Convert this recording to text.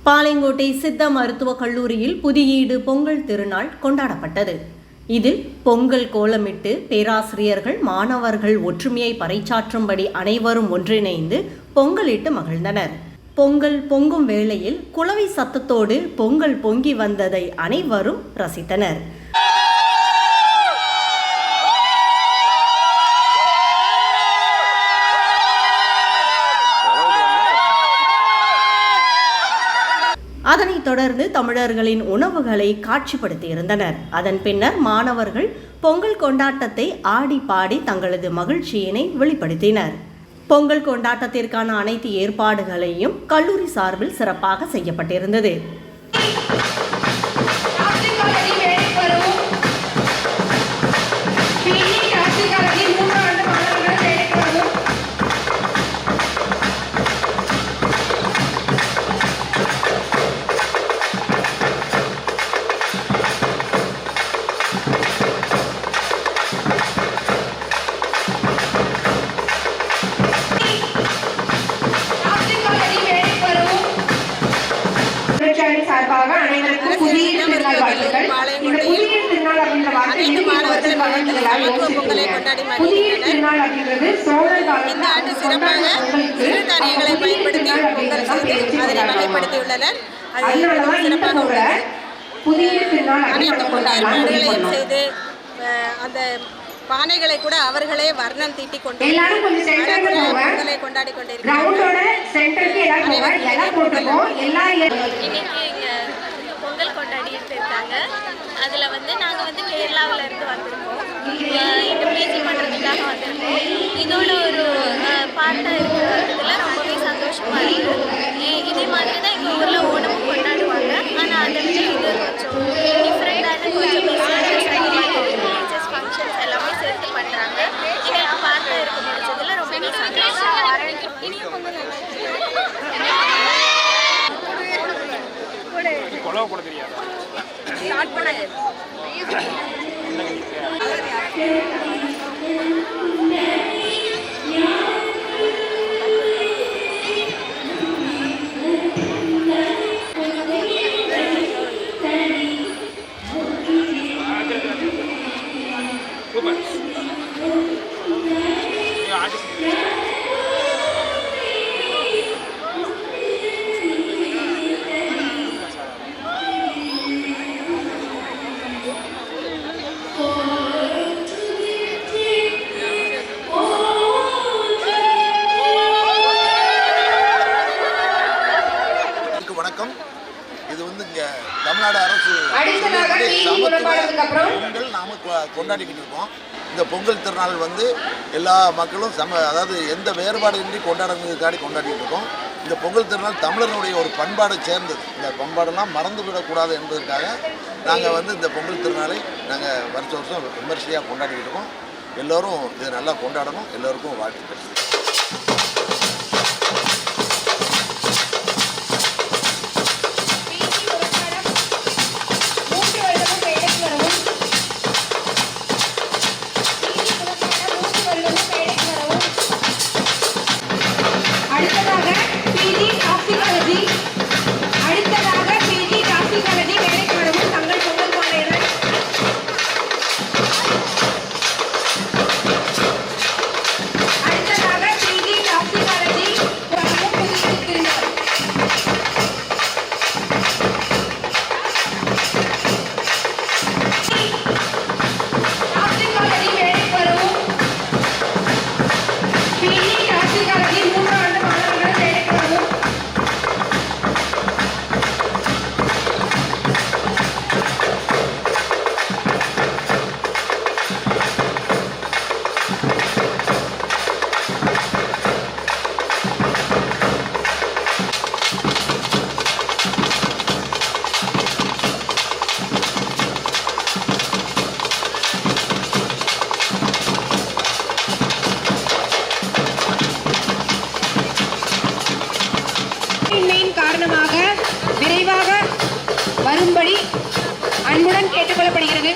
பாளையங்கோட்டை சித்த மருத்துவக் கல்லூரியில் புதியீடு பொங்கல் திருநாள் கொண்டாடப்பட்டது. இதில் பொங்கல் கோலமிட்டு பேராசிரியர்கள் மாணவர்கள் ஒற்றுமையை பறைசாற்றும்படி அனைவரும் ஒன்றிணைந்து பொங்கலிட்டு மகிழ்ந்தனர். பொங்கல் பொங்கும் வேளையில் குளவி சத்தத்தோடு பொங்கல் பொங்கி வந்ததை அனைவரும் ரசித்தனர். அதனைத் தொடர்ந்து தமிழர்களின் உணவுகளை காட்சிப்படுத்தியிருந்தனர். அதன் பின்னர் மாணவர்கள் பொங்கல் கொண்டாட்டத்தை ஆடி பாடி தங்களது மகிழ்ச்சியினை வெளிப்படுத்தினர். பொங்கல் கொண்டாட்டத்திற்கான அனைத்து ஏற்பாடுகளையும் கல்லூரி சார்பில் சிறப்பாக செய்யப்பட்டிருந்தது. சார்பாக அனைவருக்கும் புதிய திருநாள் வாழ்த்துக்கள். இந்த புதிய திருநாள் அப்படின்ற வார்த்தை புதிய திருநாள் அப்படின்றது சோழர் காலத்தில் அதனாலதான் புதிய திருநாள் செய்து அந்த பானைகளை கூட அவர்களே வர்ணம் தீட்டி கொண்டு எல்லாரும் கொஞ்சம் சென்டருக்கு போங்க. கொண்டாடி கொண்டிருக்கிறாங்க. கிரவுண்டோட சென்டருக்கு எல்லாரும் போங்க. எல்லாம் போட்டுப்போம். இன்னைக்கு இங்க பொங்கல் கொண்டாடிட்டு இருக்காங்க. அதில் நாங்கள் கேரளாவில் இருந்து வந்திருக்கோம். இங்கே பிஜி பண்ணுறதுக்காக வந்திருக்கோம். இதோட ஒரு பார்ட்டாக இருக்கிறதுல ரொம்பவே சந்தோஷமாக இருக்குது. இதே மாதிரி தான் எங்கள் ஊரில் ஓணமும் கொண்டாடுவாங்க. ஆனால் அதை விட இது கொஞ்சம் டிஃப்ரெண்ட்டான கொஞ்சம் ஃபங்க்ஷன்ஸ் எல்லாமே சேர்த்து பண்ணுறாங்க. எங்களுக்கு பார்ட்டாக இருக்க முடிச்சதில் ரொம்பவே சந்தோஷம். இனியும் பொங்கல் வணக்கம். இது இங்கே தமிழ்நாடு அரசு பொங்கல் நாம் கொண்டாடிக்கிட்டு இருக்கோம். இந்த பொங்கல் திருநாள் எல்லா மக்களும் அதாவது எந்த வேறுபாடு இன்றி கொண்டாடுறதுக்காடி கொண்டாடிட்டு இருக்கோம். இந்த பொங்கல் திருநாள் தமிழர்களுடைய ஒரு பண்பாடை சேர்ந்தது. இந்த பண்பாடெல்லாம் மறந்து விடக்கூடாது என்பதற்காக நாங்கள் இந்த பொங்கல் திருநாளை நாங்கள் வருஷம் விமர்சையாக கொண்டாடிக்கிட்டு இருக்கோம். எல்லோரும் இதை நல்லா கொண்டாடணும். எல்லோருக்கும் வாழ்த்துக்கள். விரைவாக வரும்படி அன்புடன் கேட்டுக்கொள்ளப்படுகிறது.